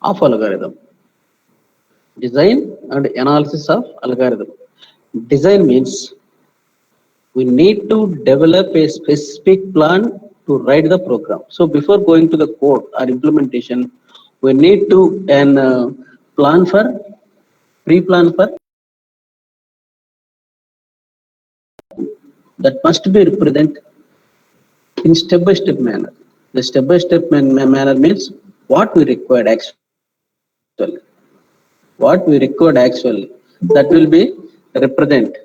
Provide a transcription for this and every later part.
of algorithm. Design and analysis of algorithm. Design means we need to develop a specific plan to write the program. So before going to the code or implementation, we need to an plan for pre-plan for that must be represent in step-by-step manner. The step-by-step manner means what we required actually. What we required actually. That will be represent.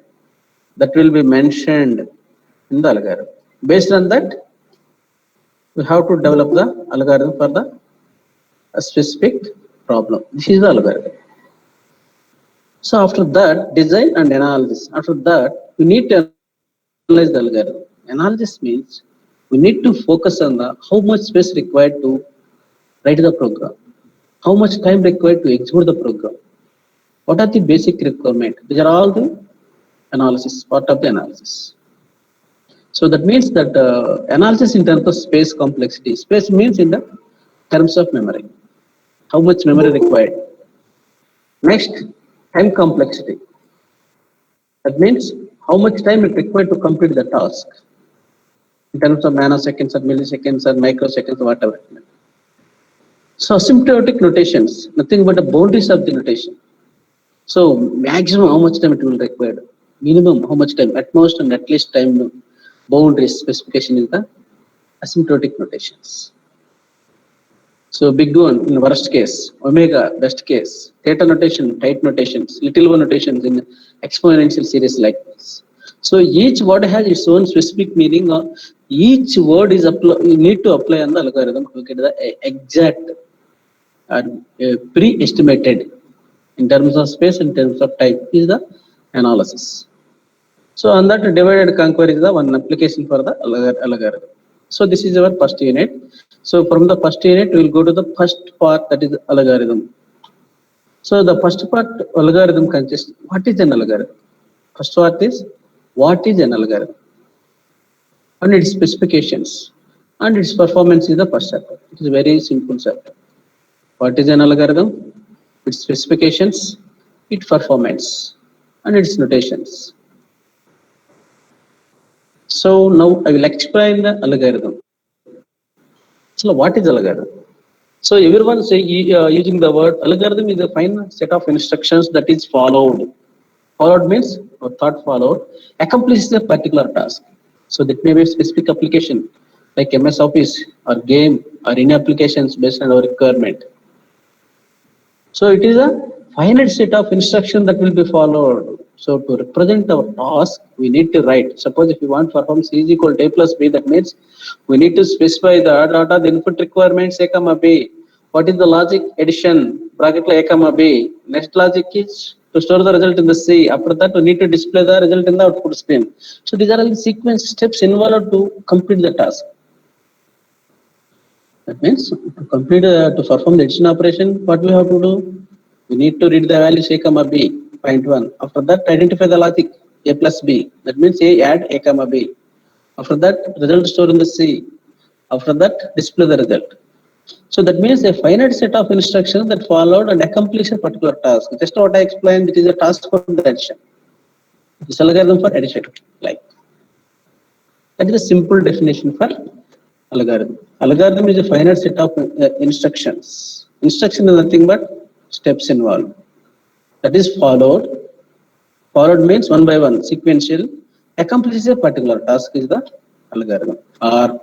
That will be mentioned in the algorithm. Based on that, we have to develop the algorithm for the a specific problem. This is the algorithm. So after that, design and analysis. After that, we need to analyze the algorithm. Analysis means we need to focus on the how much space required to write the program, how much time required to execute the program, what are the basic requirements. These are all the analysis, part of the analysis. So that means that analysis in terms of space complexity. Space means in the terms of memory, how much memory required. Next, time complexity. That means how much time it required to complete the task in terms of nanoseconds or milliseconds or microseconds or whatever. So asymptotic notations, nothing but the boundaries of the notation. So maximum how much time it will require, minimum how much time, at most and at least time boundaries specification is the asymptotic notations. So big one in worst case, omega best case, theta notation, tight notations, little one notations in exponential series like this. So each word has its own specific meaning. Each word is you need to apply on the algorithm to get the exact and pre-estimated in terms of space, in terms of time is the analysis. So on that divide and conquer is the one application for the algorithm. So this is our first unit. So from the first unit, we will go to the first part, that is algorithm. So the first part algorithm consists, what is an algorithm? First part is, what is an algorithm? And its specifications and its performance is the first chapter. It is a very simple chapter. What is an algorithm? Its specifications, its performance, and its notations. So now I will explain the algorithm. So what is algorithm? So everyone say using the word algorithm is a fine set of instructions that is followed. Followed means or thought followed accomplishes a particular task. So that may be a specific application like MS Office or game or any applications based on our requirement. So it is a finite set of instructions that will be followed. So to represent our task, we need to write. Suppose if we want to perform C is equal to A plus B, that means we need to specify the input requirements A comma B. What is the logic addition? Bracket A comma B. Next logic is to store the result in the C. After that, we need to display the result in the output screen. So these are all the sequence steps involved to complete the task. That means to complete to perform the addition operation, what we have to do? We need to read the values A comma B, point 1. After that, identify the logic A plus B. That means A add A comma B. After that, result store in the C. After that, display the result. So that means a finite set of instructions that followed and accomplish a particular task. Just what I explained, it is a task for the addition. This algorithm for addition, like that is a simple definition for algorithm. Algorithm is a finite set of instructions. Instruction is nothing but steps involved. That is followed. Followed means one by one, sequential. Accomplishes a particular task is the algorithm. Or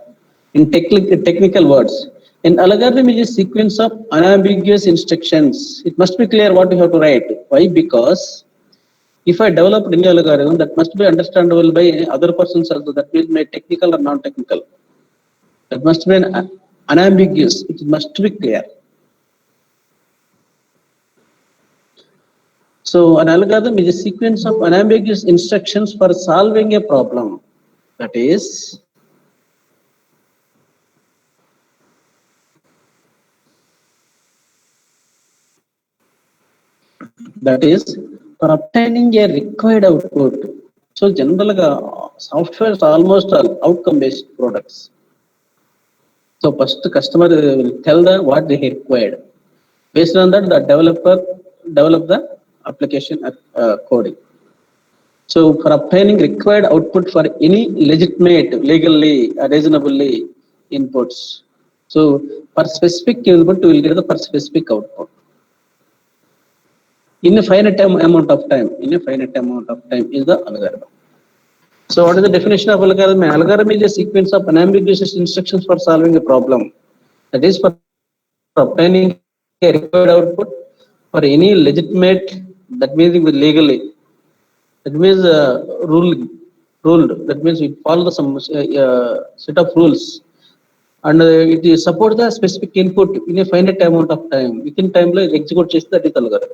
in technical words, an algorithm is a sequence of unambiguous instructions. It must be clear what you have to write. Why? Because if I develop any algorithm, that must be understandable by other persons also. That means my technical or non-technical. That must be unambiguous. It must be clear. So an algorithm is a sequence of unambiguous instructions for solving a problem. That is for obtaining a required output. So generally, software is almost all outcome-based products. So first the customer will tell them what they required. Based on that, the developer develop the application coding. So for obtaining required output for any legitimate, legally, reasonably inputs. So for specific input, we will get the for specific output in a finite amount of time. In a finite amount of time is the algorithm. So what is the definition of algorithm? Algorithm is a sequence of unambiguous instructions for solving a problem. That is for obtaining a required output for any legitimate, that means legally. That means ruled. That means we follow some set of rules, and it is support the specific input in a finite amount of time. Within time, execute chest, that is algorithm.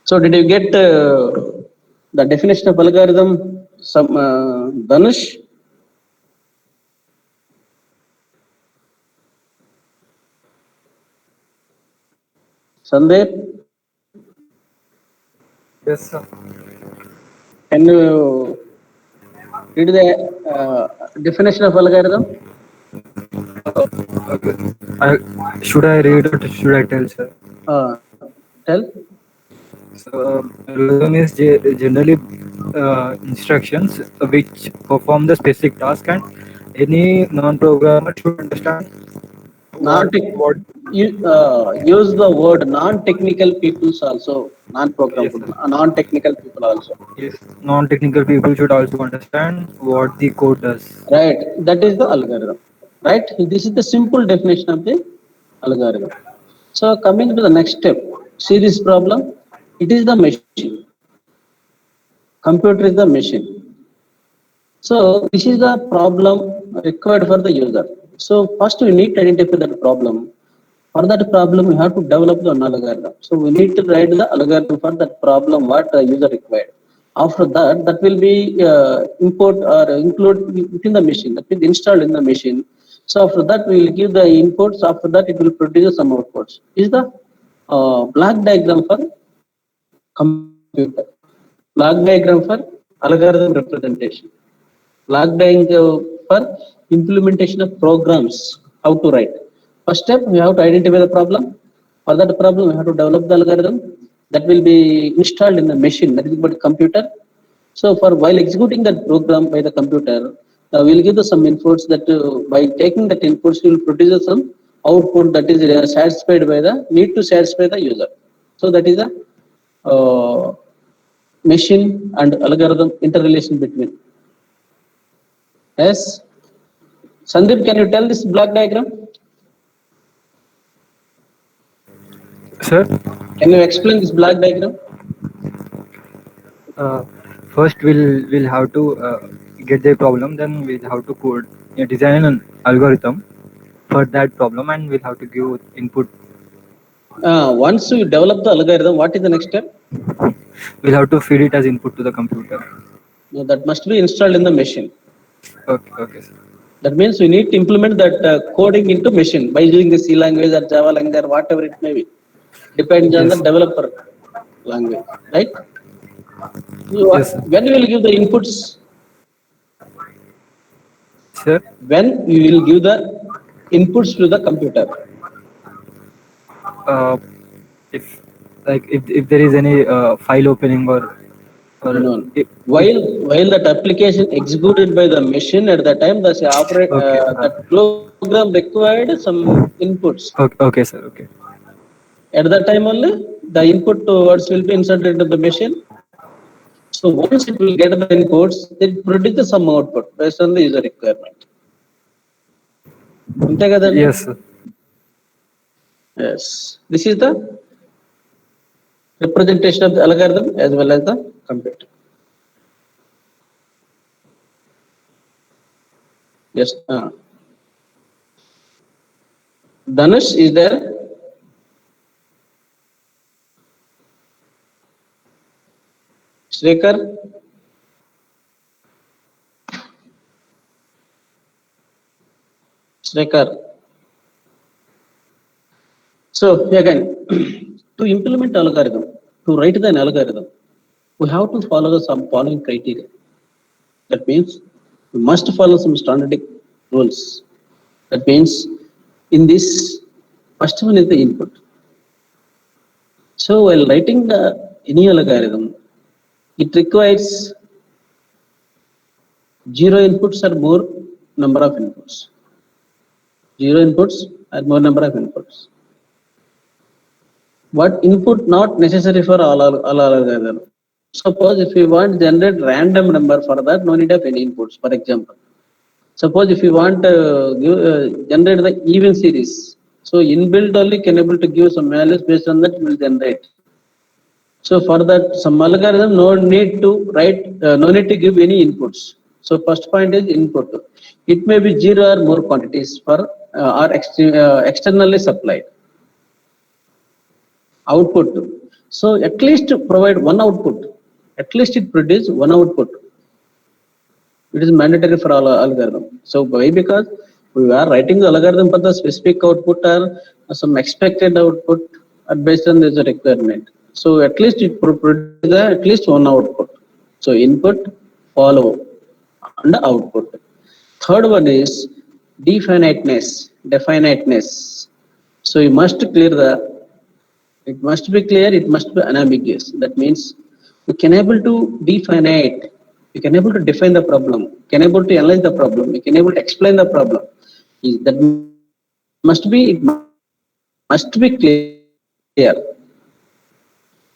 So did you get the definition of algorithm? Some Dhanush? Sandeep? Yes, sir. Can you read the definition of algorithm? Okay. Should I read or should I tell, sir? Tell. So, algorithm is generally instructions which perform the specific task, and any non-programmer should understand Non what. use the word non-technical peoples also, Yes, non-programmable, sir. non-technical people also. Yes, non-technical people should also understand what the code does. Right, that is the algorithm. Right, this is the simple definition of the algorithm. So coming to the next step, see this problem. It is the machine. Computer is the machine. So this is the problem required for the user. So first we need to identify that problem. For that problem, we have to develop the algorithm. So we need to write the algorithm for that problem what the user required. After that, that will be import or include within the machine. That will be installed in the machine. So after that, we will give the inputs. After that, it will produce some outputs. Is the block diagram for computer. Block diagram for algorithm representation. Block diagram for implementation of programs. How to write. First step, we have to identify the problem. For that problem, we have to develop the algorithm that will be installed in the machine, that is called computer. So for while executing that program by the computer, we'll give the some inputs that by taking that inputs, we will produce some output that is satisfied by the need to satisfy the user. So that is a machine and algorithm interrelation between. Yes. Sandeep, can you tell this block diagram? Sir, Can you explain this block diagram? uh, first we'll have to get the problem, then we'll have to code, design an algorithm for that problem, and we'll have to give input. Once you develop the algorithm, what is the next step? We'll have to feed it as input to the computer. No, that must be installed in the machine. Okay, okay, sir. That means we need to implement that coding into machine by using the C language or Java language or whatever it may be. Depends on the Yes, developer language, right? yes, sir. When you will give the inputs, Sir, when you will give the inputs to the computer. uh, if if there is any file opening or No. if, While that application executed by the machine at the time, okay, that program required some inputs. okay, okay, sir, okay. At that time only, the input words will be inserted into the machine. So once it will get the inputs, it produces some output based on the user requirement. Yes, sir. Yes. This is the representation of the algorithm as well as the computer. Yes. Dhanush is there? Shrikar? Shrikar. So again, to implement algorithm, to write an algorithm, we have to follow some following criteria. That means we must follow some standardized rules. That means in this First one is the input. So while writing any algorithm, it requires 0 inputs or more number of inputs. 0 inputs or more number of inputs. What input not necessary for all algorithm. Suppose if you want generate random number, for that no need of any inputs. For example, suppose if you want generate the even series, so inbuilt only can able to give some values, based on that will generate. So for that some algorithm no need to write, no need to give any inputs. So first point is input. It may be 0 or more quantities for or externally supplied. Output. So at least provide one output. At least it produce one output. It is mandatory for all algorithm. So why? Because we are writing the algorithm for the specific output or some expected output or based on this requirement. So at least it produces at least one output. So input, follow, and output. Third one is definiteness. So you must clear the. It must be clear. It must be unambiguous. That means you can able to define it. You can able to define the problem. You can able to analyze the problem. You can able to explain the problem. That must be. It must be clear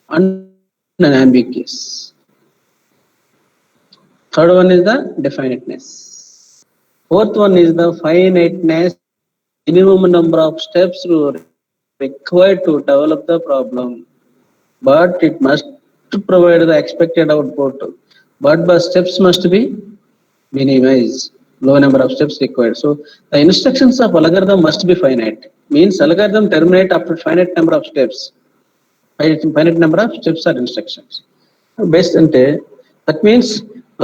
and unambiguous. Third one is the definiteness. Fourth one is the finiteness. Minimum number of steps required to develop the problem, but it must provide the expected output. But the steps must be minimized. Low number of steps required. So the instructions of algorithm must be finite. Means algorithm terminate after finite number of steps. Finite number of steps or instructions. Based on that means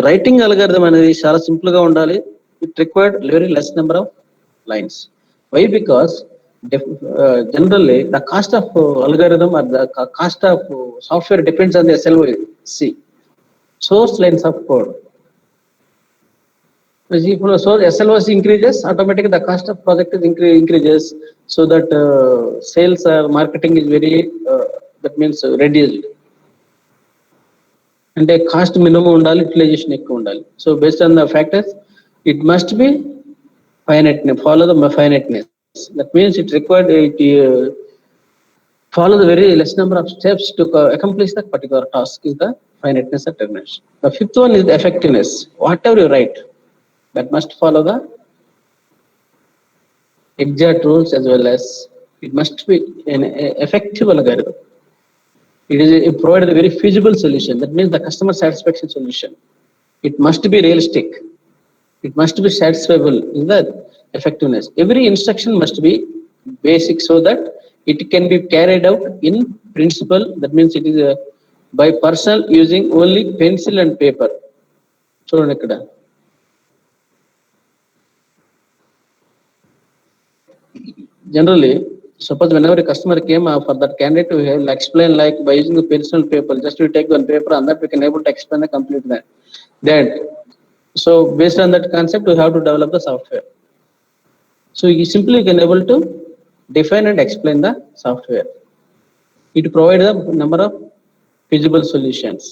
writing algorithm అనేది చాలా simple గా ఉండాలి. It required very less number of lines. Why? Because generally the cost of algorithm or the cost of software depends on the SLOC, source lines of code. If SLOC increases, automatically the cost of project is increases, so that sales or marketing is very that means reduced. And a cost minimum undali, utilization ekku undali. So based on the factors, it must be finite. Follow the finiteness. That means it required follow the very less number of steps to accomplish that particular task is the finiteness of termination. The fifth one is the effectiveness. Whatever you write, that must follow the exact rules, as well as it must be an effective algorithm. It provides a very feasible solution. That means the customer satisfaction solution. It must be realistic. It must be satisfiable in the effectiveness. Every instruction must be basic, so that it can be carried out in principle. That means it is by person using only pencil and paper. చూడండి ఇక్కడ generally, suppose whenever a customer came for that candidate, we will explain like by using the pencil and paper. Just we take one paper and that we can able to explain the complete that. So based on that concept, we have to develop the software. So you simply can able to define and explain the software. It provides a number of feasible solutions,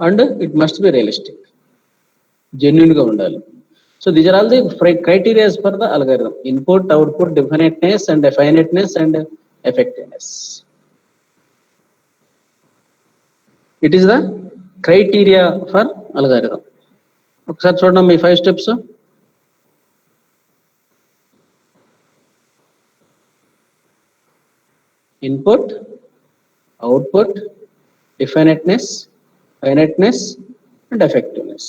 and it must be realistic, genuine ga undali. So these are all the criteria for the algorithm: input, output, definiteness, and finiteness, and effectiveness. It is the criteria for algorithm. ఒకసారి చూడండి మీ 5 steps. Input, output, definiteness, finiteness, and effectiveness.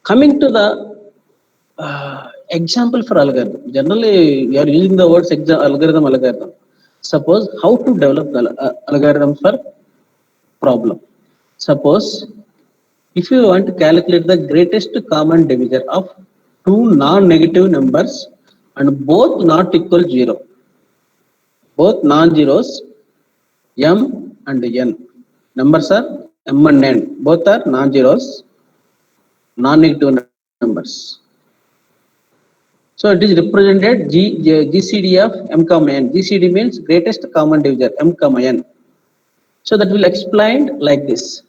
Coming to the example for algorithm, generally you are using the words algorithm. Suppose how to develop the algorithm for problem. Suppose if you want to calculate the greatest common divisor of two non-negative numbers and both not equal 0. both non-zeros, m and n. Numbers are m and n. Both are non-zeros, non-negative numbers. So it is represented GCD of m comma n. GCD means greatest common divisor, m comma n. So that will explain like this.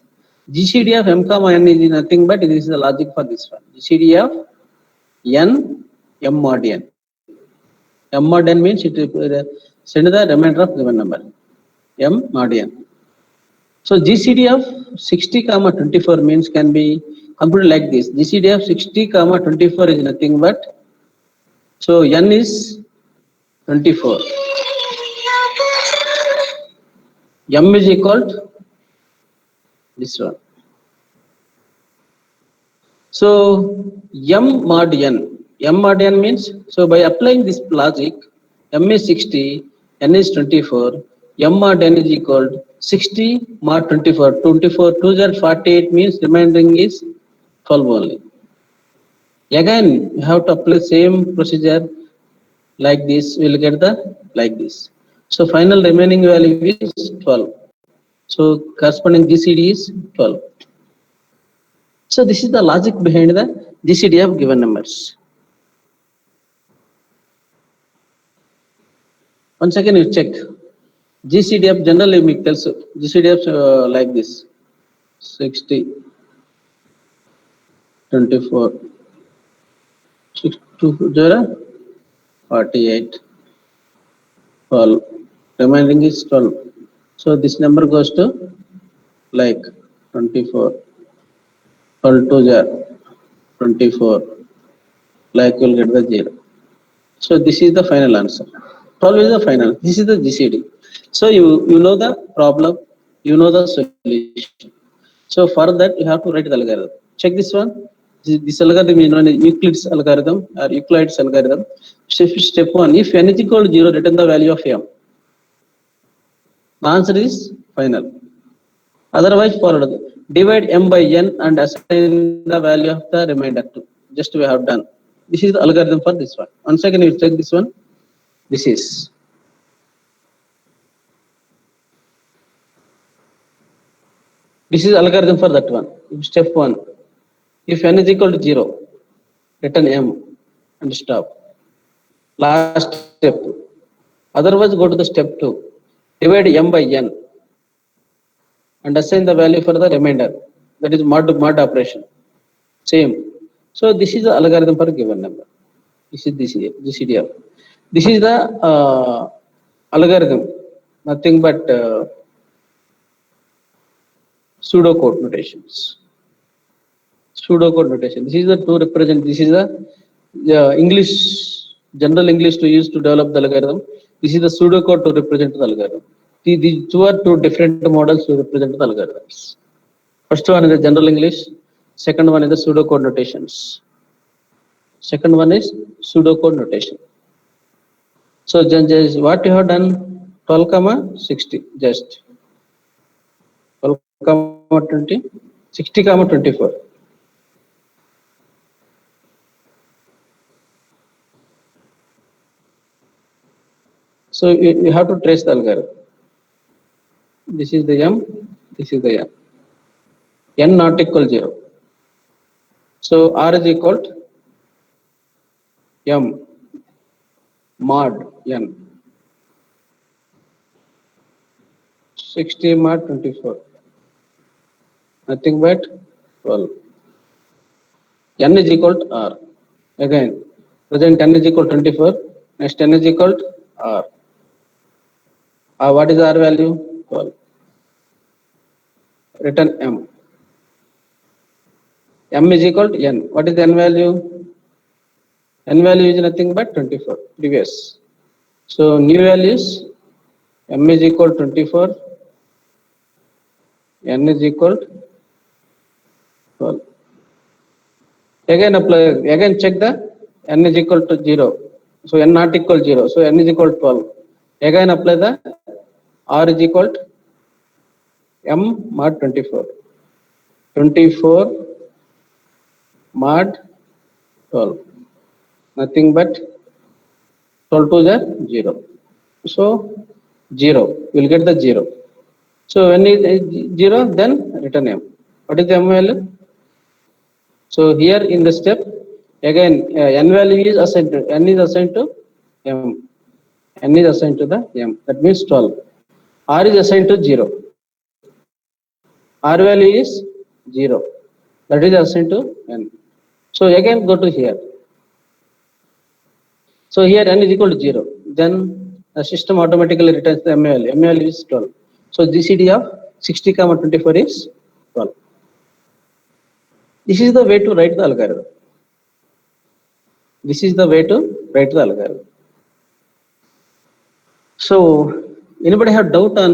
GCD of m comma n is nothing but this is the logic for this one. GCD of n, m mod n. M mod n means it will send the remainder of given number, m mod n. So GCD of 60 comma 24 means can be computed like this. GCD of 60 comma 24 is nothing but, so n is 24. M is equal to this one. So m mod n. M mod n means, so by applying this logic, m is 60, n is 24, m mod n is equal to 60 mod 24. 24 2s are 48 means remaining is 12 only. Again, you have to apply same procedure like this. We will get the like this. So final remaining value is 12. So corresponding GCD is 12. So this is the logic behind the GCD of given numbers. Once again you check. GCD of generally మీకు తెలుసు. GCD of like this. 60, 24, 6, 48, 12. Remaining is 12. So this number goes to like 24. 12 2 24. Like you will get the 0. So this is the final answer. 12 is the final. This is the GCD. So you know the problem, you know the solution. So for that you have to write the algorithm. Check this one. This algorithm is known as Euclid's algorithm or Euclid's algorithm. Step 1. If n is equal to 0, return the value of m. The answer is final. Otherwise followed. Divide m by n and assign the value of the remainder to. Just we have done. This is the algorithm for this one. Once again you check this one. This is algorithm for that one. Step 1. If n is equal to 0, return m and stop. Last step. Otherwise go to the step 2. Divide m by n and assign the value for the remainder. That is mod operation. Same. So this is the algorithm for given number. This is GCD of. This is the algorithm. Nothing but pseudocode notations. Pseudocode notation. This is the to represent. This is the English, general English to use to develop the algorithm. This is the pseudocode to represent the algorithm. These two are two different models to represent the algorithms. First one is the general English. Second one is the pseudocode notations. Second one is pseudocode notation. So just what you have done, 12 comma 60, just 12 comma 20, 60 comma 24. So you have to trace the algorithm. This is the m, this is the m. N not equal 0. So r is equal to m mod n. 60 mod 24. Nothing but 12. N is equal to r. Again, present n is equal to 24. Next n is equal to r. What is r value? 12. Return m. M is equal to n. What is the n value? N value is nothing but 24. Previous. So new value is m is equal to 24. N is equal to 12. Again apply. Again check the n is equal to 0. So n not equal to 0. So n is equal to 12. Again apply the r is equal to m mod 24. 24 mod 12. Nothing but 12 to the 0. So 0, you will get the 0. So when it is 0, then return m. What is the m value? So here in the step, again n value is assigned to, n is assigned to m. N is assigned to the m. That means 12. R is assigned to 0. R value is 0. That is assigned to n. So again go to here. So here n is equal to 0. Then the system automatically returns the m value. M value is 12. So GCD of 60, 24 is 12. This is the way to write the algorithm. This is the way to write the algorithm. So anybody have doubt on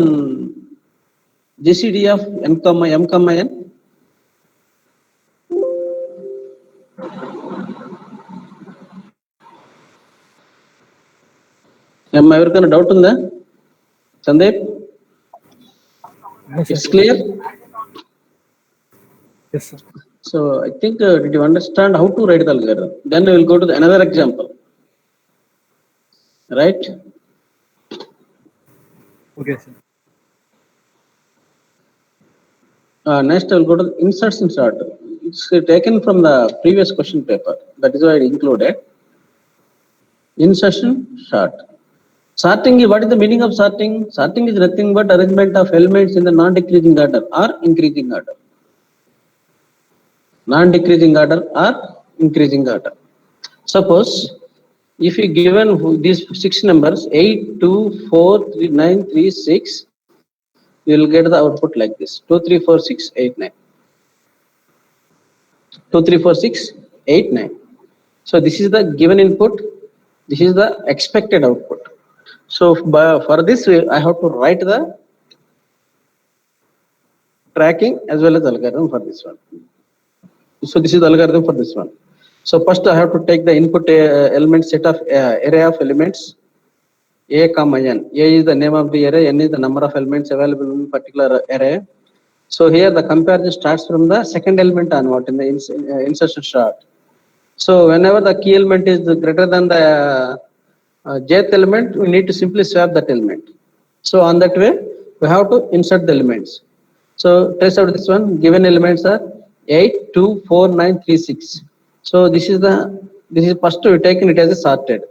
GCD of m comma n? ఎవరికైనా doubt ఉందా Sandeep? It's clear? Yes, sir. So I think did you understand how to write the algorithm? Then we will go to another example. Right? Okay, sir. Next I will go to the insertion chart. It's taken from the previous question paper. That is why I included. Insertion chart. Sorting, what is the meaning of sorting? Sorting is nothing but arrangement of elements in the non-decreasing order or increasing order. Non-decreasing order or increasing order. Suppose if you given these 6 numbers 8, 2, 4, 3, 9, 3, 6, you will get the output like this: 2, 3, 4, 6, 8, 9. 2, 3, 4, 6, 8, 9. So this is the given input. This is the expected output. So for this I have to write the tracking as well as algorithm for this one. So this is the algorithm for this one. So first I have to take the input element set of array of elements a comma n. A is the name of the array, n is the number of elements available in particular array. So here the comparison starts from the second element onward in the insertion chart. So whenever the key element is greater than the jth element, we need to simply swap that element. So on that way, we have to insert the elements. So test out this one. Given elements are 8, 2, 4, 9, 3, 6. So this is first we taken it as a sorted.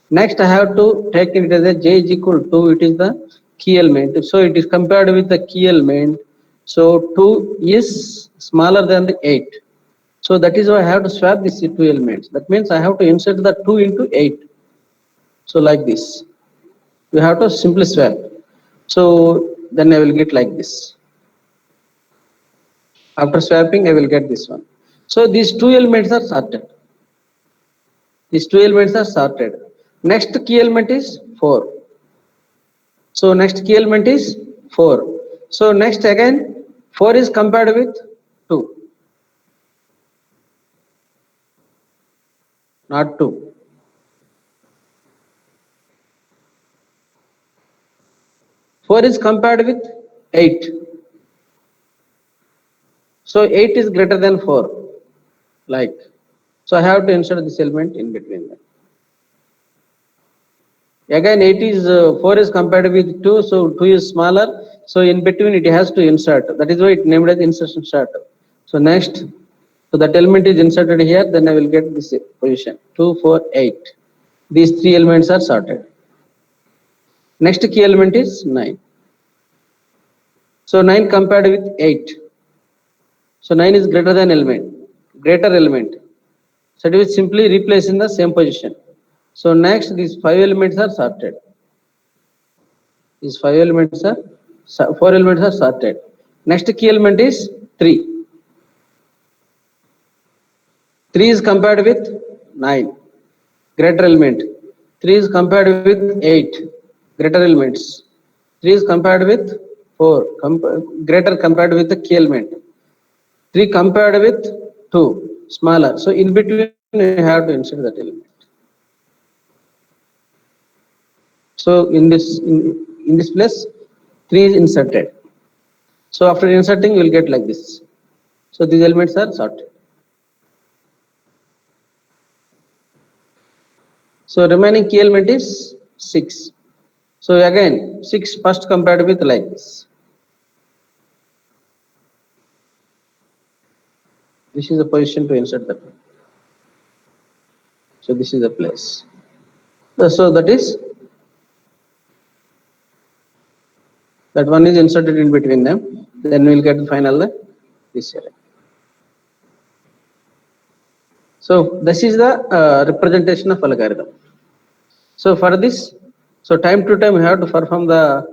Next I have to take it as a j is equal to, it is the key element. So it is compared with the key element. So 2 is smaller than the 8. So that is why I have to swap these two elements. That means I have to insert the 2 into 8. So like this, we have to simply swap. So then I will get like this. After swapping, I will get this one. So these two elements are sorted. These two elements are sorted. Next key element is 4. So next key element is 4. So next again 4 is compared with 2. Not 2. Four is compared with 8. So 8 is greater than 4. Like. So I have to insert this element in between them. Again 8 is 4 is compared with 2. So 2 is smaller. So in between it has to insert. That is why it named as insertion chart. So next, so that element is inserted here. Then I will get this position 2, 4, 8. These three elements are sorted. Next key element is 9. So 9 compared with 8. So 9 is greater than element, greater element. So it will simply replace in the same position. So next these 5 elements are sorted. These 4 elements are sorted. Next key element is 3. 3 is compared with 9, greater element. 3 is compared with 8, greater elements. 3 is compared with 4, greater compared with the key element. 3 compared with 2, smaller. So in between you have to insert that element. So in this place 3 is inserted. So after inserting you will get like this. So these elements are sorted. So remaining key element is 6. So again, 6 first compared with like this. This is the position to insert the pin. So this is the place. So that is, that one is inserted in between them. Then we'll get the final this array. So this is the representation of algorithm. So for this, so time to time we have to perform the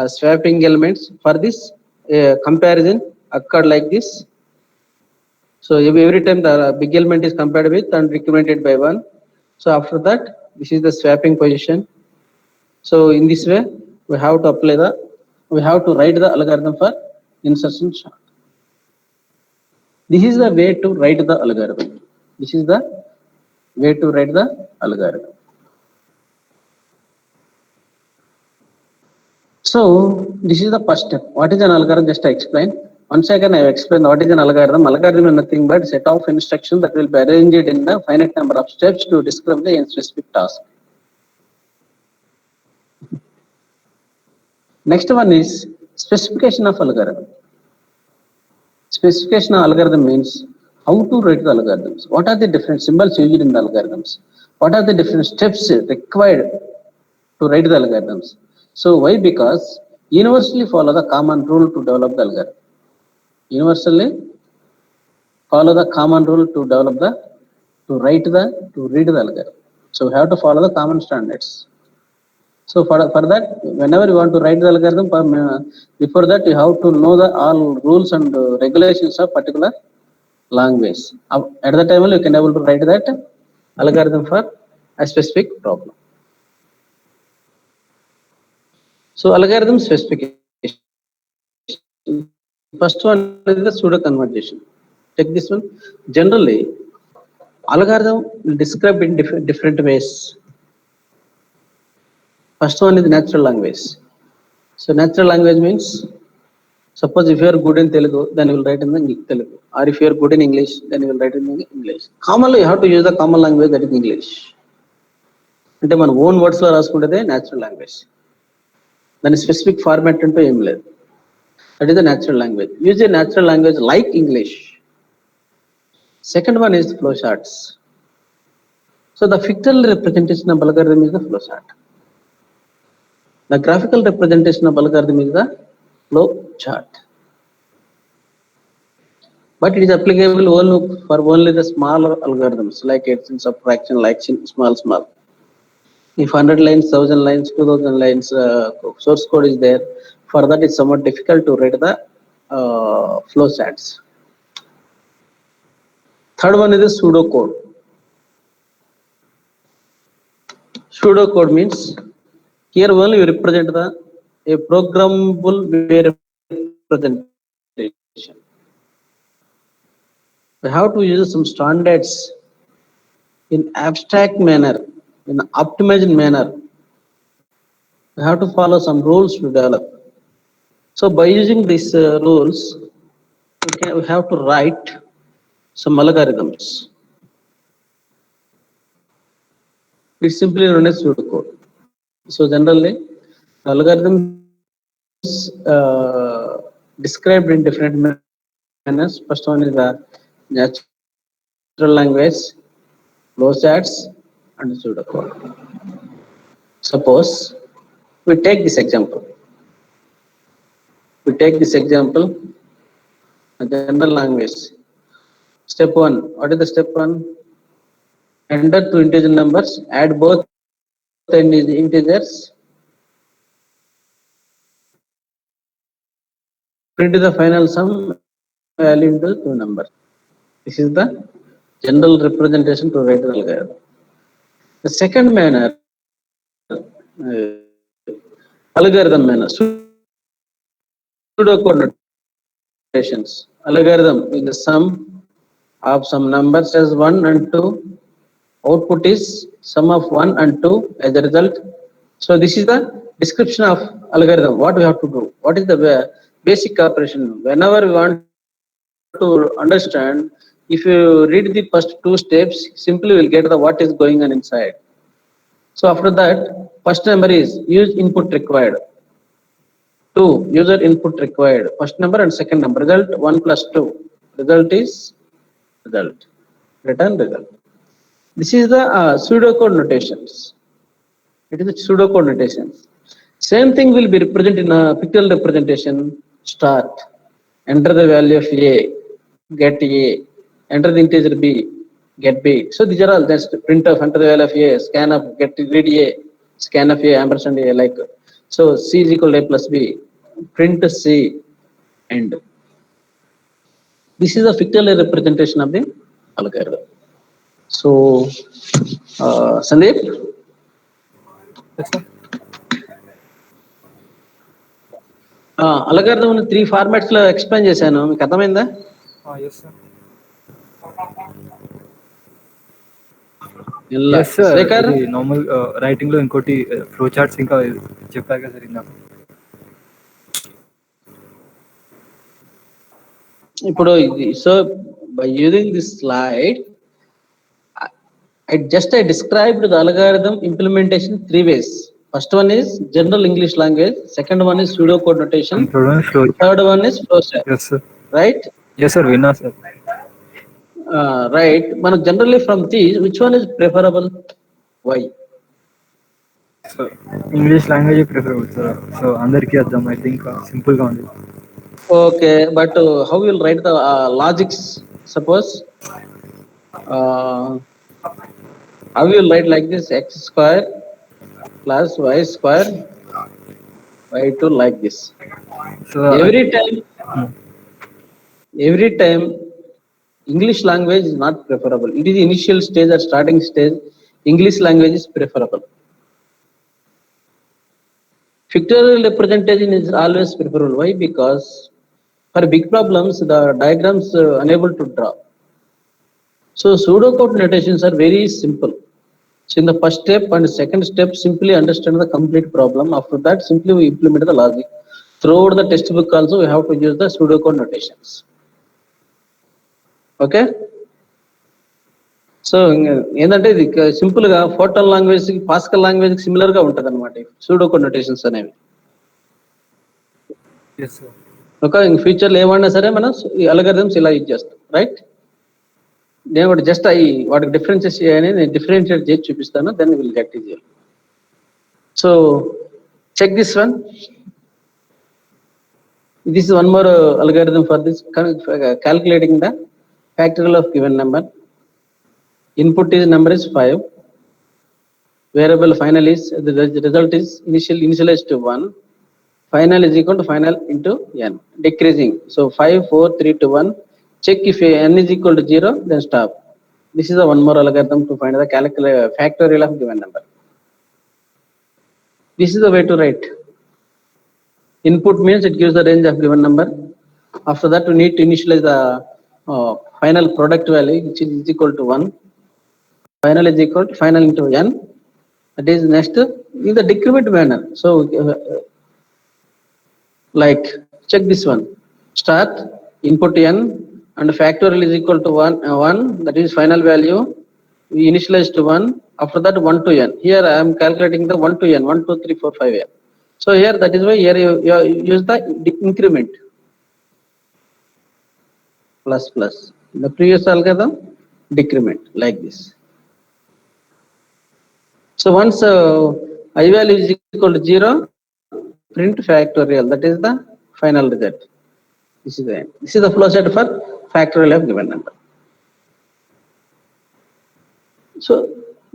swapping elements. For this, comparison occurred like this. So every time the big element is compared with and incremented by 1. So after that, this is the swapping position. So in this way, we have to apply we have to write the algorithm for insertion sort. This is the way to write the algorithm. This is the way to write the algorithm. So this is the first step. What is an algorithm? Just to explain. Once again, I have explained what is an algorithm. Algorithm is nothing but set of instructions that will be arranged in the finite number of steps to describe the specific task. Next one is specification of algorithm. Specification of algorithm means how to write the algorithms. What are the different symbols used in the algorithms? What are the different steps required to write the algorithms? So why? Because universally follow the common rule to develop the algorithm. Universally follow the common rule to develop to read the algorithm. So we have to follow the common standards. So for that, whenever you want to write the algorithm, before that you have to know the all rules and regulations of particular language. At the time you can able to write that algorithm for a specific problem. So algorithm specification. First one is the pseudo conversion. Take this one. Generally, algorithm will describe in different ways. First one is natural language. So natural language means, suppose if you are good in Telugu, then you will write in the Telugu. Or if you are good in English, then you will write in the English. Commonly, you have to use the common language, that is English. అంటే మన own వర్డ్స్లో రాసుకుంటే natural language. దాని specific format అంటూ ఏం లేదు. That is the natural language. Use a natural language like English. Second one is flowcharts. So the pictorial representation of algorithm is the flowchart. The graphical representation of algorithm is the flow chart. But it is applicable only for the smaller algorithms like addition, subtraction, like small. If 100 lines, 1000 lines, 2000 lines source code is there, for that it's somewhat difficult to read the flow charts. Third one is the pseudocode. Pseudocode means here only you represent a programmable representation. We have to use some standards in abstract manner, in optimized manner. We have to follow some rules to develop. So by using these rules, we have to write some algorithms. It's simply known as pseudocode. So generally, algorithms described in different manners. First one is the natural language, flowcharts, and pseudocode. Suppose we take this example. A general language. Step 1. What is the step 1? Enter two integer numbers, add both integers, print the final sum value into two numbers. This is the general representation to write the algorithm. The second manner, algorithm manner, pseudocode notations. Algorithm is the sum of some numbers as 1 and 2. Output is sum of 1 and 2 as a result. So this is the description of algorithm. What we have to do? What is the basic operation? Whenever we want to understand, if you read the first two steps, simply will get the what is going on inside. So after that, first number is use input required. 2, user input required. First number and second number. Result 1 plus 2. Result is result. Return result. This is the pseudocode notations. It is a pseudocode notations. Same thing will be represented in a pictorial representation. Start. Enter the value of A. Get A. Enter the integer B. Get B. So these are all just print of enter the value of A. Scan of get read A. Scan of A. Ampersand A. Like so. C is equal to A plus B. Print C. End. This is a pictorial representation of the algorithm. So, Sandeep, Yes, sir. algorithm 3 formats లో explain చేశాను, మీకు అర్థమైందా? Yes, sir. ఇలా Yes, sir. Srikar ఇది normal writing లో ఇంకోటి flow charts ఇంకా చెప్పారు కదా సార్ ఇందాక. ఇప్పుడు so by using this slide I described the algorithm implementation 3 ways. First one is general English language, second one is pseudocode notation, And third one is flow. third one is flowchart. Yes, sir. Right? Yes, sir. విన్నా sir. Right. మనకు generally from these, which one is preferable? Why? English language preferable sir. So అందరికీ అర్థం I think simple గా ఉంది. Okay, but how you will write the logics? Suppose how you will write like this: x square plus y square by 2 like this. So Every time English language is not preferable. It is initial stage or starting stage. English language is preferable. Pictorial representation is always preferable. Why? Because for big problems, the diagrams unable to draw. So pseudocode notations are very simple. So in the first step and second step, simply understand the complete problem. After that, simply we implement the logic. Throughout the textbook also, we have to use the pseudocode notations. Okay? So ఏంటంటే ఇది simple గా ఫోర్టల్ language కి pascal language కి similar గా ఉంటది అనమాట సూడోకోడ్ notations అనేవి. Okay, in future లో ఏమన్నా సరే మనం ఈ అల్గారిథమ్స్ ఇలా యూజ్ చేస్తాం, రైట్? నేను ఒకటి జస్ట్ వాటికి డిఫరెన్సెస్ అనేది నేను డిఫరెన్షియేట్ చేసి చూపిస్తాను, then will get easy. So check this one. This is one more algorithm for this calculating the factorial of given number. Input is number is 5. Variable final is the result is initialized to 1. Final is equal to final into n, decreasing. So 5, 4, 3, 2, 1. Check if n is equal to 0, then stop. This is the one more algorithm to find the factorial of given number. This is the way to write. Input means it gives the range of given number. After that, we need to initialize the final product value, which is equal to 1. Final is equal to final into n. That is next in the decrement manner. So like check this one. Start input n and factorial is equal to 1. That is final value. We initialize to 1. After that 1 to n. Here I am calculating the 1 to n. 1, 2, 3, 4, 5 n. So here that is why here you use the increment. Plus plus. In the previous algorithm, decrement like this. So once I value is equal to 0, print factorial. That is the final result. This is the end. This is the flow chart for factorial of given number. So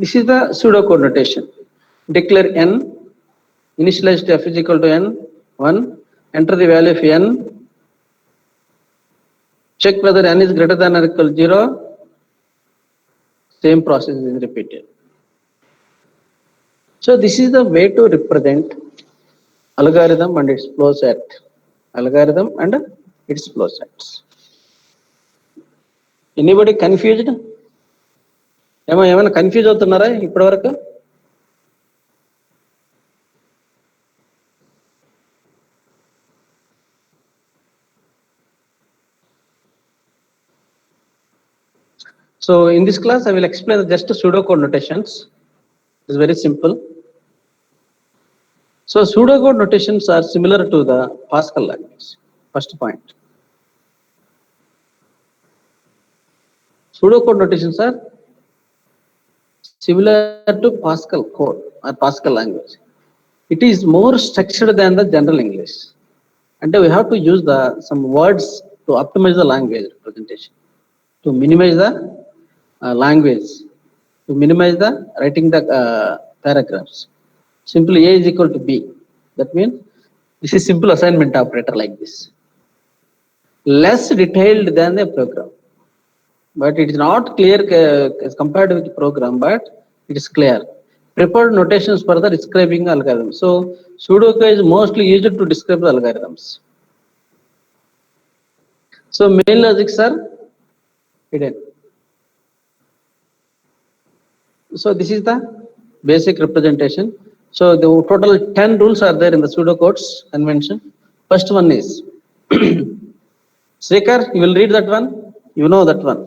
this is the pseudocode notation. Declare n, initialize to f is equal to n, 1, enter the value of n, check whether n is greater than or equal to 0, same process is repeated. So this is the way to represent algorithm and its flow chart. Algorithm and its flow charts. Anybody confused? ఏమైనా confuse అవుతున్నారా ఇప్పటి వరకు? So in this class I will explain just pseudocode notations. It's very simple. So pseudocode notations are similar to the Pascal language. First point. Pseudocode notations are similar to Pascal code or Pascal language. It is more structured than the general English. And we have to use some words to optimize the language representation, to minimize the language, to minimize the writing the paragraphs. Simply A is equal to B. That means this is simple assignment operator like this. Less detailed than the program. But it is not clear as compared with the program, but it is clear. Prepared notations for the describing algorithms. So pseudocode is mostly used to describe the algorithms. So main logics are hidden. So this is the basic representation. So the total 10 rules are there in the pseudocodes convention. First one is Srikhar, you will read that one. You know that one.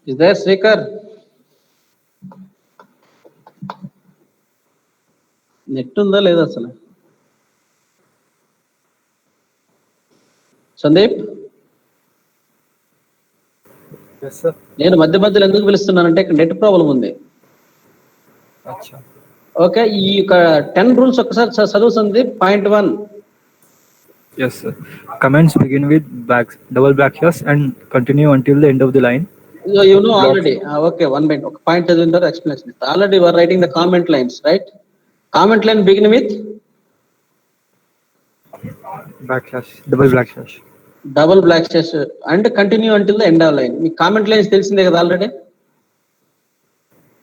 Is there Srikhar? Net ఉందా లేదా అసలు? సందీప్, నేను మధ్య మధ్యలో ఎందుకు పిలుస్తున్నానంటే ఇక్కడ net problem ఉంది. Okay, ఈ 10 రూల్స్ ఒకసారి చదువు Sandeep. Point 1. Yes, sir. Comments begin with double backslash and continue until the end of the line. You know already. Okay, 1 minute. Okay, point chaduvindar explanation. Already we are writing the comment lines, right? Comment line begin with double backslash and continue until the end of line. మీ comment lines తెలిసిందే కదా already.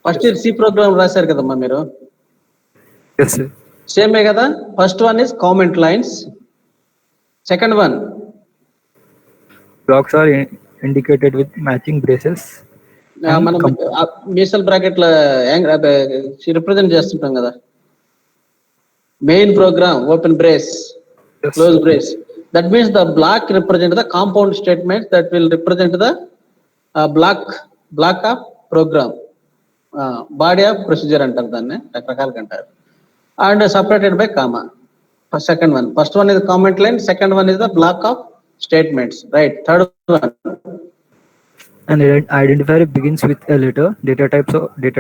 First year C program రాశారు కదమ్మా మీరు. Yes sir. సేమే కదా. First one is comment lines. Second one blocks are indicated with matching braces. మనం మీసల్ bracket లో రిప్రజెంట్ చేస్తుంటాం కదా. Main program open brace, close brace. That means the block represent the compound statement that will represent the block of program, body of procedure అంటారు దాన్ని, రకరకాలుగా అంటారు. And separated by comma. Second one, first one is the comment line, second one is the block of statements, right? Third one, an identifier begins with a letter. Data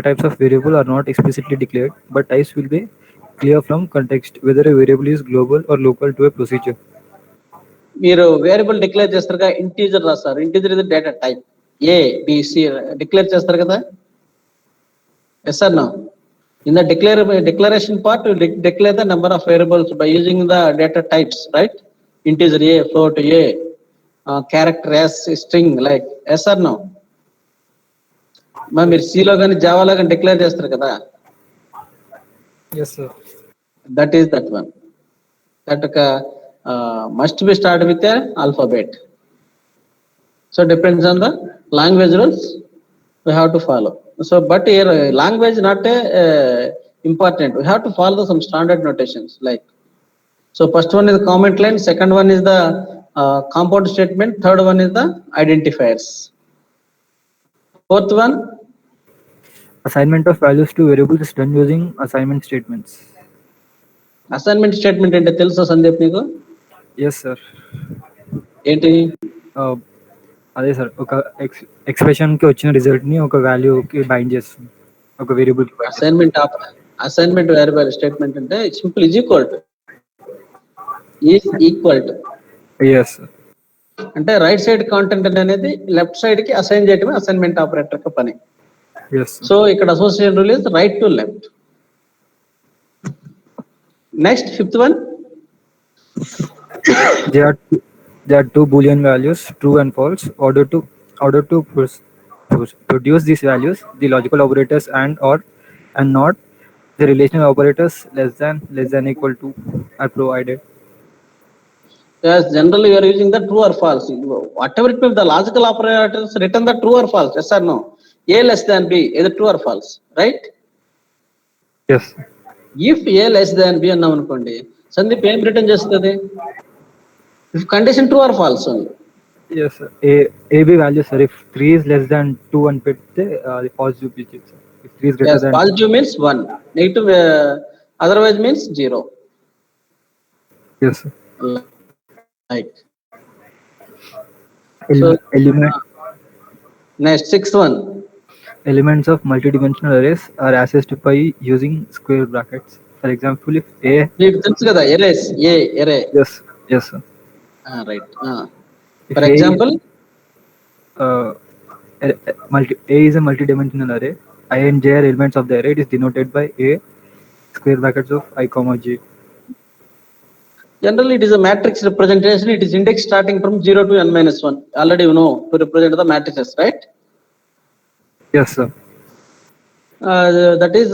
types of variable are not explicitly declared, but types will be clear from context whether a variable is global or local to a procedure. మీరు variable declare చేస్తారు కదా, integer రాస్తారు. Integer ఇది data type A B C declare చేస్తారు కదా. Yes or no? In the declaration part you declare the number of variables by using the data types, right? Integer a, float a, character s, string, like. Yes or no? మీరు సిలో కానీ జావాలో కానీ declare చేస్తారు కదా. Yes sir. That is that one. That must be started with a alphabet. So depends on the language rules we have to follow. So but here language not important. We have to follow some standard notations like. So first one is the comment line, second one is the compound statement, third one is the identifiers. Fourth one, assignment of values to variables is done using assignment statements. Assignment statement అంటే తెలుసా సందీప్ నీకు? Yes sir. ఏంటి? అదే sir, ఒక expression కి వచ్చిన result ని ఒక వాల్యూ కి బైండ్ చేస్తుంది, ఒక వేరియబుల్ కి. అసైన్మెంట్ వేరియబుల్ స్టేట్మెంట్ అంటే simple is equal to. Yes sir. అంటే రైట్ సైడ్ కాంటెంట్ అనేది లెఫ్ట్ సైడ్ కి అసైన్ చేయడమే అసైన్మెంట్ ఆపరేటర్ కి పని. Yes sir. సో ఇక్కడ association rule is right to left. Next, fifth one. There are two Boolean values, true and false. Order to produce these values, the logical operators and, or, and not, the relational operators less than equal to are provided. Yes, generally we are using the true or false. Whatever it may be, the logical operators return the true or false. Yes or no? A less than B, either true or false, right? Yes. If A less than B అన్నాం అనుకోండి, సందీప్ ఏం return చేస్తుంది? If condition true or false only. Yes, sir. AB value, sir. If 3 is less than 2 and pit, the positive digit, sir. If 3 is greater Yes, than positive means 1, negative otherwise means 0. yes, sir. Like, so Element next, sixth one. elements of multidimensional arrays are accessed by using square brackets. For example, if A, మీకు తెలుసు కదా arrays, array. yes, yes, sir. Right. If For A is example, uh, A is a multidimensional array, I and J are elements of the array. It is denoted by A square brackets of I comma J. generally it is a matrix representation. It is index starting from 0 to n minus 1. Already you know to represent the matrices, right? Yes, sir. That is,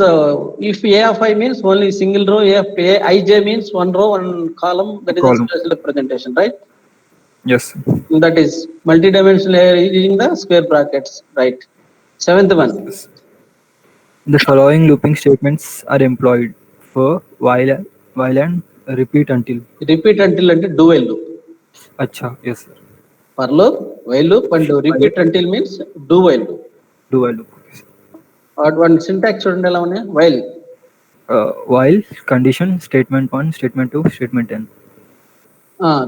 if A of I means only single row, A of Ij means one row, one column, that is a Column. special representation, right? Yes, sir. That is multidimensional array using the square brackets, right? Seventh one. Yes. The following looping statements are employed for while and repeat until. Repeat until and do while loop. Acha, yes, sir. For loop, while loop, and repeat until means do while loop. Do while loop. Okay, sir. One syntax చూడండి ఎలా ఉన్నాయి while. While condition statement 1, statement 2, statement n.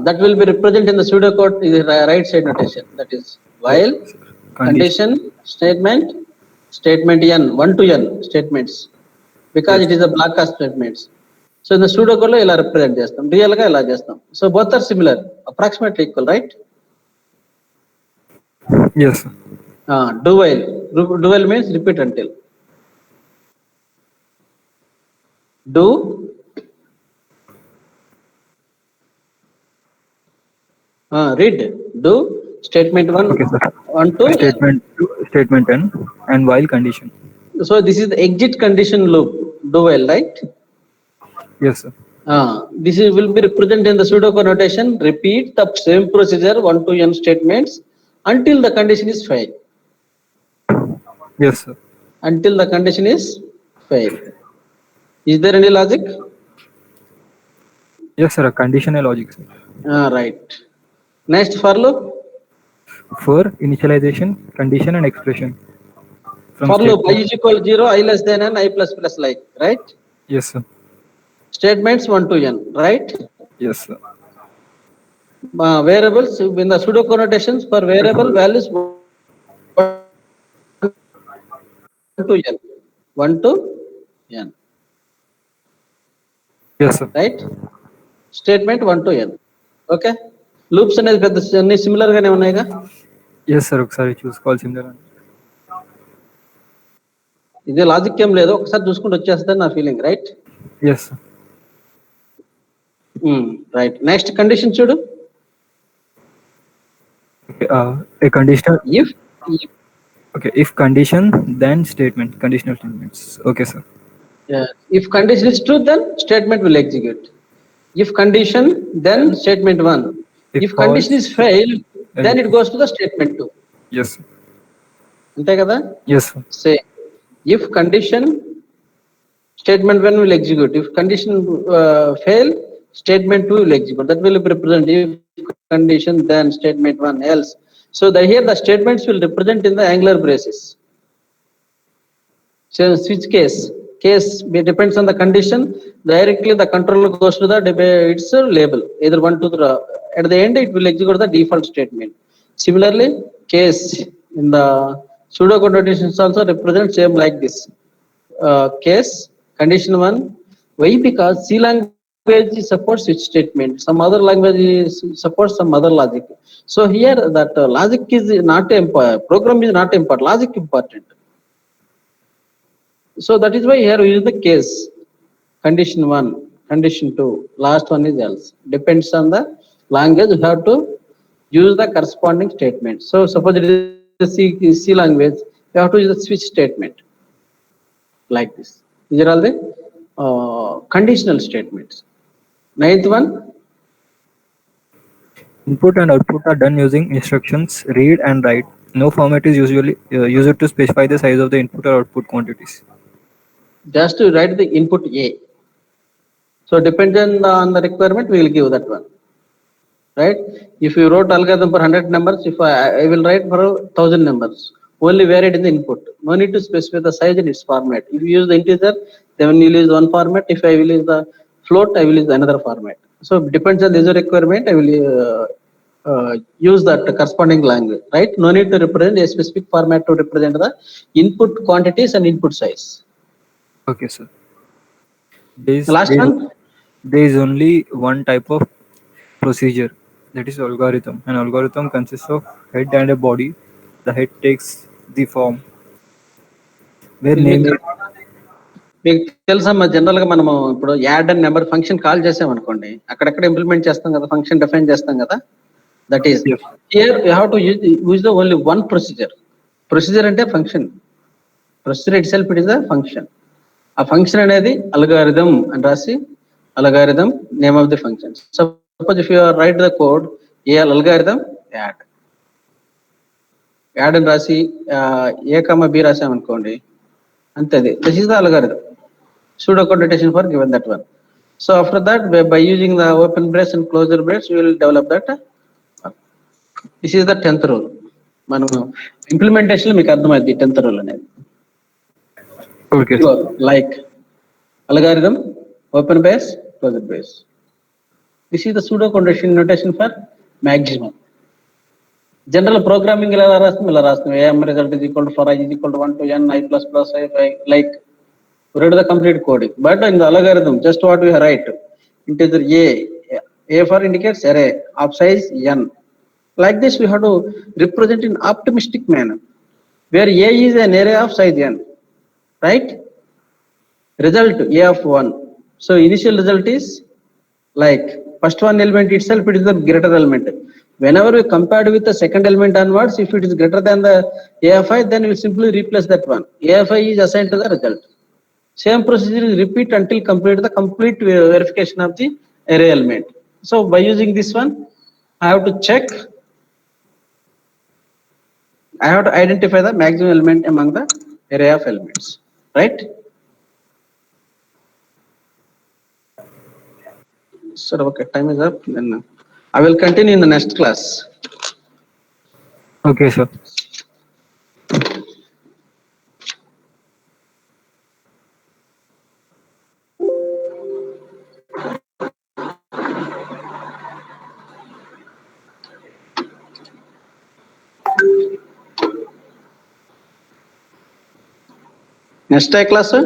That will be represented in the pseudocode is the right side notation. That is while, Okay, sir. condition, statement, statement n, 1 to n statements. Because it is a block of statements. So in the pseudocode లో ఇలా represent చేస్తాం. Real గా ఇలా చేస్తాం. So both are similar, approximately equal, right? Yes, sir. Do while. Do while means repeat until. Do read. Do statement 1, Okay, sir. 1 to Statement 2, statement n, and while condition. So this is the exit condition loop. Do while, right? Yes, sir. This will be represented in the pseudocode notation. Repeat the same procedure 1 to n statements until the condition is failed. Yes, sir. Until the condition is failed. Is there any logic? Yes, sir. A conditional logic, sir. Right. Next for loop. For initialization, condition, and expression. From For loop, I statement. is equal 0, I less than n, I plus plus like, right? Yes, sir. Statements 1 to n, right? Yes, sir. Variables in the pseudocode notations for variable values 1 to n. 1 to n, Yes, sir. right? Statement 1 to n. Okay. Loops అనేది పెద్ద అన్ని similar గానే ఉన్నాయిగా. Yes, sir. ఒకసారి చూసుకోవాలి similar. ఇదే logic ఏం లేదు, ఒకసారి చూసుకుంటూ వచ్చేస్తుంది నా feeling, right? Yes, sir. Right. Next condition చూడు. Okay, a conditional. If Okay, if condition, then statement. Conditional statements. Okay, sir. if condition is true, then statement will execute. If condition, then statement 1. If condition is failed, then it goes to the statement 2. Yes, sir. అంతే కదా? Yes, sir. Say if condition, statement 1 will execute. If condition fail, statement 2 will execute. That will represent if condition, then statement 1 else. So here the statements will represent in the angular braces. So switch case depends on the condition. Directly the controller goes to the its label, either 1 to the, at the end it will execute the default statement. Similarly, case in the pseudocode notations also represent same like this. Case condition 1. Why? Because C language supports switch statement, some other language supports some other logic. So here that logic is not important, program is not important, logic important. So that is why here we use the case. Condition 1, condition 2, last one is else. Depends on the language, you have to use the corresponding statement. So suppose it is C language, you have to use the switch statement like this. These are all the conditional statements. Ninth one. Input and output are done using instructions read and write. No format is usually used to specify the size of the input or output quantities. Just to write the input A. So depending on the requirement, we will give that one. right? If you wrote algorithm for 100 numbers, if I will write for 1000 numbers, only varied in the input. No need to specify the size in its format. If you use the integer, then you will use one format. If I will use the float, I will use another format. So it depends on the user requirement. I will use that corresponding language, right? No need to represent a specific format to represent the input quantities and input size. Okay, sir. There is, The last there is, one, there is only one type of procedure, that is algorithm. An algorithm consists of head and a body. The head takes the form where will name make is. మీకు తెలుసా general గా మనము ఇప్పుడు add and number function call చేసాం అనుకోండి, అక్కడక్కడ implement చేస్తాం కదా, ఫంక్షన్ డిఫైన్ చేస్తాం కదా. That is Yes. Here you have to use the only one procedure. Procedure అంటే function, procedure itself it is the function. ఆ ఫంక్షన్ అనేది అల్గారిథం అని రాసి, algorithm name of the function. Suppose if you write the code a algorithm add, add అని రాసి a comma b రాసామనుకోండి, అంతే. This is the algorithm. Pseudo notation for given that one. So after that, by using the open brace and closure brace, we will develop that. This is the 10th rule. మనము implementation మీకు అర్థమైంది 10th rule అనేది. Okay, sir. Like algorithm, open brace, closure brace. This is the pseudo notation for maximum. General programming ఇలా రాస్తాం am result is equal to for I is equal to 1 to n I plus plus I, like read the complete coding. But in the algorithm, just what we write, integer a for indicates array of size n. Like this, we have to represent in optimistic manner, where a is an array of size n, right? Result a of 1. So initial result is like first one element itself, it is the greater element. Whenever we compared with the second element onwards, if it is greater than the a of I, then we simply replace that one. A of I is assigned to the result. Same procedure is repeat until complete the complete verification of the array element. So by using this one, I have to check, I have to identify the maximum element among the array of elements, right? So okay, time is up. Then I will continue in the next class. Okay, sir. Next class, sir.